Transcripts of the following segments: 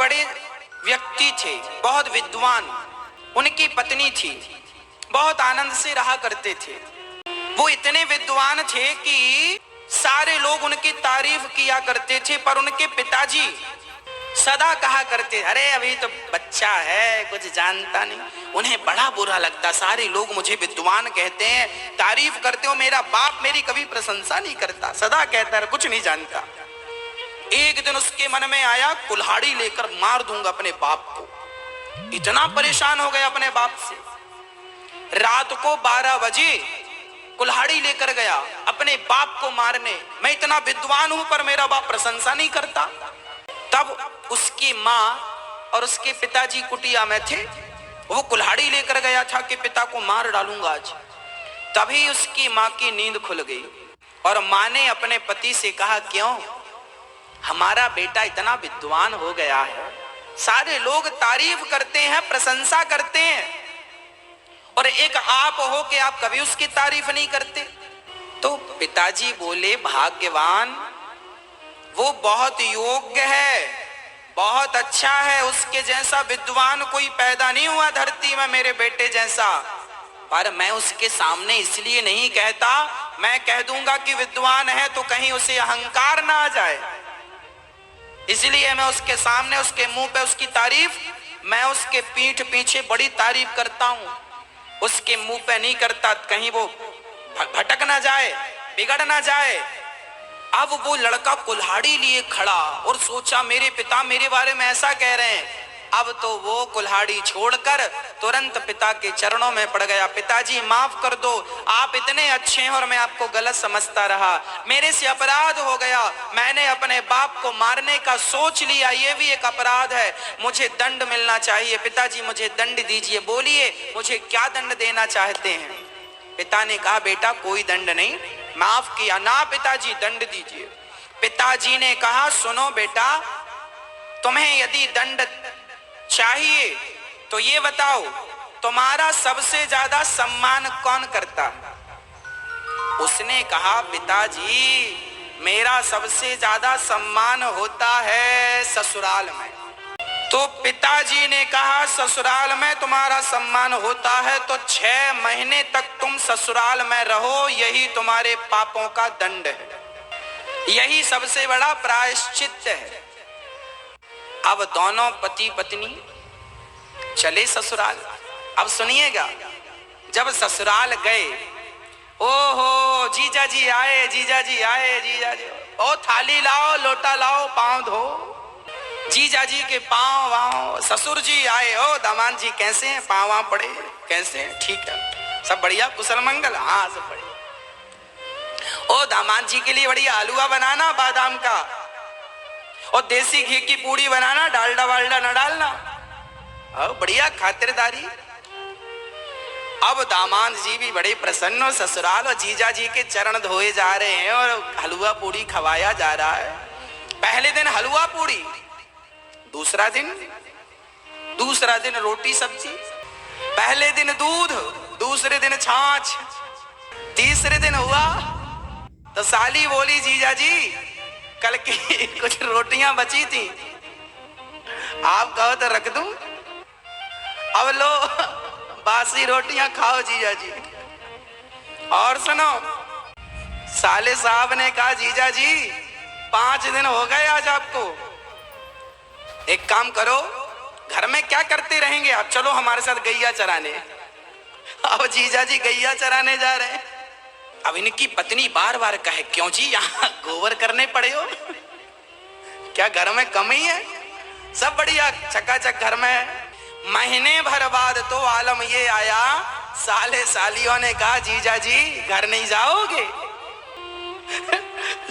बड़े व्यक्ति थे, बहुत विद्वान। उनकी पत्नी थी, बहुत आनंद से रहा करते थे। वो इतने विद्वान थे कि सारे लोग उनकी तारीफ किया करते थे, पर उनके पिताजी सदा कहा करते, अरे अभी तो बच्चा है, कुछ जानता नहीं। उन्हें बड़ा बुरा लगता, सारे लोग मुझे विद्वान कहते हैं, तारीफ करते हो, मेरा बाप मेरी कभी प्रशंसा नहीं करता, सदा कहता है कुछ नहीं जानता। एक दिन उसके मन में आया, कुल्हाड़ी लेकर मार दूंगा अपने बाप को। इतना परेशान हो गया अपने बाप से। रात को 12 बजे कुल्हाड़ी लेकर गया अपने बाप को मारने। मैं इतना विद्वान हूं पर मेरा बाप प्रशंसा नहीं करता। तब उसकी माँ और उसके पिताजी कुटिया में थे। वो कुल्हाड़ी लेकर गया था कि पिता को मार डालूंगा आज। तभी उसकी माँ की नींद खुल गई और माँ ने अपने पति से कहा, क्यों? हमारा बेटा इतना विद्वान हो गया है, सारे लोग तारीफ करते हैं, प्रशंसा करते हैं, और एक आप हो कि आप कभी उसकी तारीफ नहीं करते। तो पिताजी बोले, भाग्यवान, वो बहुत योग्य है, बहुत अच्छा है, उसके जैसा विद्वान कोई पैदा नहीं हुआ धरती में मेरे बेटे जैसा। पर मैं उसके सामने इसलिए नहीं कहता, मैं कह दूंगा कि विद्वान है तो कहीं उसे अहंकार ना आ जाए, इसलिए मैं उसके सामने, उसके मुंह पे उसकी तारीफ, मैं उसके पीठ पीछे बड़ी तारीफ करता हूं, उसके मुंह पे नहीं करता, कहीं वो भटक ना जाए, बिगड़ ना जाए। अब वो लड़का कुल्हाड़ी लिए खड़ा और सोचा, मेरे पिता मेरे बारे में ऐसा कह रहे हैं। अब तो वो कुल्हाड़ी छोड़कर तुरंत पिता के चरणों में पड़ गया। पिताजी माफ कर दो, आप इतने अच्छे हैं और मैं आपको गलत समझता रहा, मेरे से अपराध हो गया, मैंने अपने बाप को मारने का सोच लिया, ये भी एक अपराध है, मुझे दंड मिलना चाहिए, पिताजी मुझे दंड दीजिए, बोलिए मुझे क्या दंड देना चाहते हैं। पिता ने कहा, बेटा कोई दंड नहीं, माफ किया ना पिताजी, दंड दीजिए। पिताजी ने कहा, सुनो बेटा, तुम्हें यदि दंड चाहिए तो ये बताओ, तुम्हारा सबसे ज्यादा सम्मान कौन करता है? उसने कहा, पिताजी मेरा सबसे ज्यादा सम्मान होता है ससुराल में। तो पिताजी ने कहा, ससुराल में तुम्हारा सम्मान होता है तो 6 महीने तक तुम ससुराल में रहो, यही तुम्हारे पापों का दंड है, यही सबसे बड़ा प्रायश्चित है। अब दोनों पति पत्नी चले ससुराल। अब सुनिएगा, जब ससुराल गए, ओहो जीजा जी आए, जीजा जी आए, जीजा जी, ओ थाली लाओ, लोटा लाओ, पांव धो, जीजा जी के पांव वाँव। ससुर जी आए, ओ दामाद जी कैसे हैं, पांव वाँव पड़े, कैसे हैं, ठीक है, सब बढ़िया, कुशल मंगल, हाँ सब बढ़िया। ओ दामाद जी के लिए बढ़िया हलवा बनाना बादाम का, और देसी घी की पूड़ी बनाना, डालडा वालडा न डालना, बढ़िया खातिरदारी। अब दामाद जी भी बड़े प्रसन्न हो, ससुराल और जीजा जी के चरण धोए जा रहे हैं और हलवा पूड़ी खवाया जा रहा है। पहले दिन हलवा पूड़ी, दूसरा दिन रोटी सब्जी, पहले दिन दूध, दूसरे दिन छाछ, तीसरे दिन हुआ तो साली बोली, जीजा जी कल की कुछ रोटियां बची थी, आप कहो तो रख दूं, अब लो बासी रोटियां खाओ जीजा जी। और सुनो, साले साहब ने कहा, जीजा जी 5 दिन हो गए आज आपको, एक काम करो, घर में क्या करते रहेंगे आप, चलो हमारे साथ गैया चराने। अब जीजा जी गैया चराने जा रहे हैं। अब इनकी पत्नी बार बार कहे, क्यों जी यहाँ गोबर करने पड़े हो, क्या घर में कमी है, सब बढ़िया चकाचक घर में है। महीने भर बाद तो आलम ये आया, साले सालियों ने कहा, जीजा जी घर नहीं जाओगे?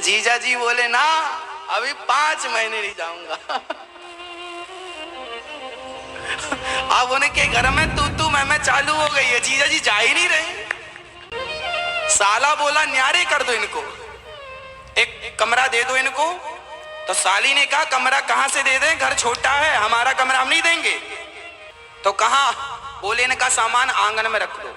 जीजा जी बोले, ना अभी 5 महीने नहीं जाऊंगा। अब उनके घर में तू मैं चालू हो गई है, जीजा जी जा ही नहीं रहे। साला बोला, न्यारे कर दो इनको, एक कमरा दे दो इनको। तो साली ने कहा, कमरा कहां से दे दें, घर छोटा है, हमारा कमरा हम नहीं देंगे। तो कहा, बोले इनका सामान आंगन में रख दो।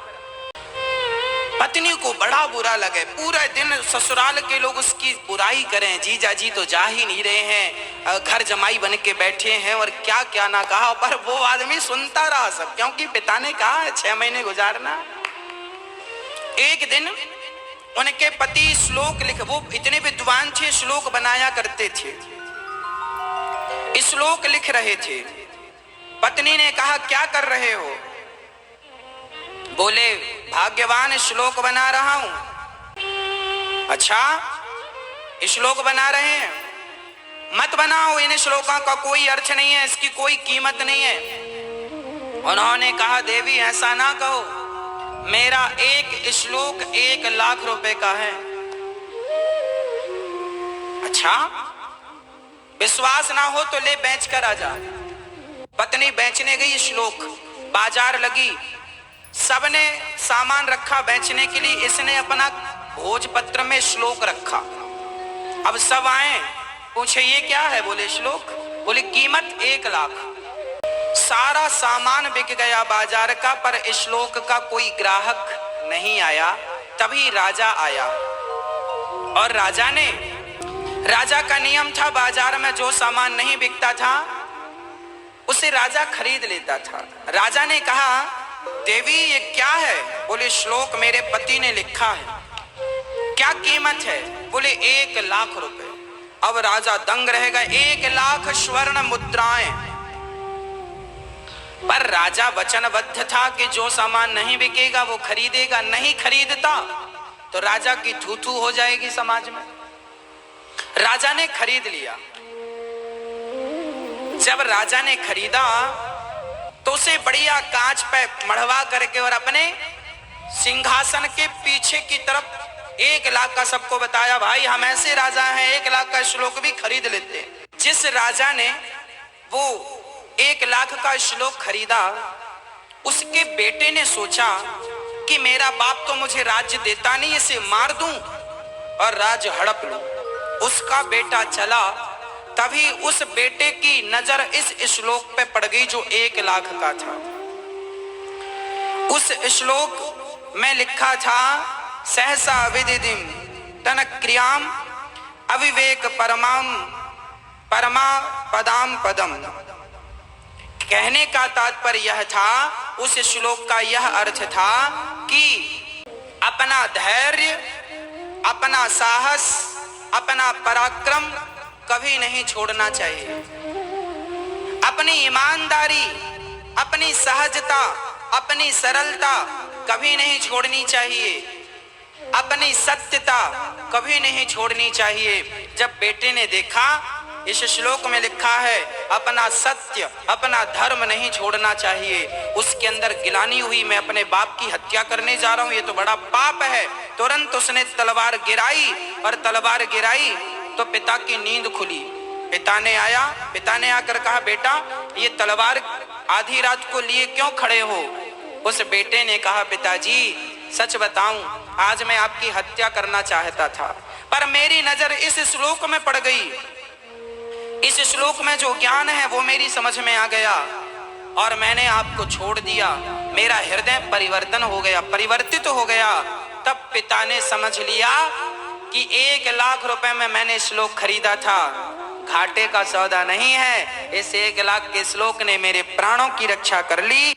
पत्नी को बड़ा बुरा लगे, पूरे दिन ससुराल के लोग उसकी बुराई करें, जीजा जी तो जा ही नहीं रहे हैं, घर जमाई बन के बैठे हैं और क्या क्या ना कहा, पर वो आदमी सुनता रहा सब, क्योंकि पिता ने कहा है 6 महीने गुजारना। एक दिन उनके पति श्लोक लिख, वो इतने विद्वान थे, श्लोक बनाया करते थे, श्लोक लिख रहे थे। पत्नी ने कहा क्या कर रहे हो? बोले भाग्यवान श्लोक बना रहा हूं। अच्छा श्लोक बना रहे हैं, मत बनाओ, इन श्लोकों का कोई अर्थ नहीं है, इसकी कोई कीमत नहीं है। उन्होंने कहा देवी ऐसा ना कहो, मेरा एक श्लोक 1 लाख रुपए का है। अच्छा विश्वास ना हो तो ले बेच कर आ जा। पत्नी बेचने गई, श्लोक बाजार लगी, सबने सामान रखा बेचने के लिए, इसने अपना भोजपत्र में श्लोक रखा। अब सब आए, पूछे ये क्या है? बोले श्लोक। बोले कीमत 1 लाख। सारा सामान बिक गया बाजार का, पर श्लोक का कोई ग्राहक नहीं आया। तभी राजा आया और राजा का नियम था, बाजार में जो सामान नहीं बिकता था उसे राजा खरीद लेता था। राजा ने कहा देवी ये क्या है? बोले श्लोक मेरे पति ने लिखा है। क्या कीमत है? बोले 1 लाख रुपए। अब राजा दंग रह गए, 1 लाख स्वर्ण मुद्राएं। पर राजा वचनबद्ध था कि जो सामान नहीं बिकेगा वो खरीदेगा, नहीं खरीदता तो राजा की थू-थू हो जाएगी समाज में। राजा ने खरीद लिया। जब राजा ने खरीदा तो उसे बढ़िया कांच पे मढ़वा करके और अपने सिंहासन के पीछे की तरफ 1 लाख का सबको बताया, भाई हम ऐसे राजा हैं, 1 लाख का श्लोक भी खरीद लेते हैं। जिस राजा ने वो 1 लाख का श्लोक खरीदा, उसके बेटे ने सोचा कि मेरा बाप तो मुझे राज्य देता नहीं, इसे मार दूं और राज्य हड़प लूं। उसका बेटा चला, तभी उस बेटे की नजर इस श्लोक पे पड़ गई जो 1 लाख का था। उस श्लोक में लिखा था सहसा विदिदिम तन क्रियाम अविवेक परमा पदाम पदम। कहने का तात्पर्य यह था, उस श्लोक का यह अर्थ था कि अपना धैर्य, अपना साहस, अपना पराक्रम कभी नहीं छोड़ना चाहिए। अपनी ईमानदारी, अपनी सहजता, अपनी सरलता कभी नहीं छोड़नी चाहिए। अपनी सत्यता कभी नहीं छोड़नी चाहिए। जब बेटे ने देखा इस श्लोक में लिखा है अपना सत्य, अपना धर्म नहीं छोड़ना चाहिए, उसके अंदर गिलानी हुई, मैं अपने बाप की हत्या करने जा रहा हूं, ये तो बड़ा पाप है। तुरंत उसने तलवार गिराई और तलवार गिराई तो पिता की नींद खुली। पिता ने आकर कहा बेटा ये तलवार आधी रात को लिए क्यों खड़े हो? उस बेटे ने कहा पिताजी सच बताऊं, आज मैं आपकी हत्या करना चाहता था, पर मेरी नजर इस श्लोक में पड़ गई। इस श्लोक में जो ज्ञान है वो मेरी समझ में आ गया और मैंने आपको छोड़ दिया। मेरा हृदय परिवर्तित हो गया। तब पिता ने समझ लिया कि 1 लाख रुपए में मैंने श्लोक खरीदा था, घाटे का सौदा नहीं है। इस 1 लाख के श्लोक ने मेरे प्राणों की रक्षा कर ली।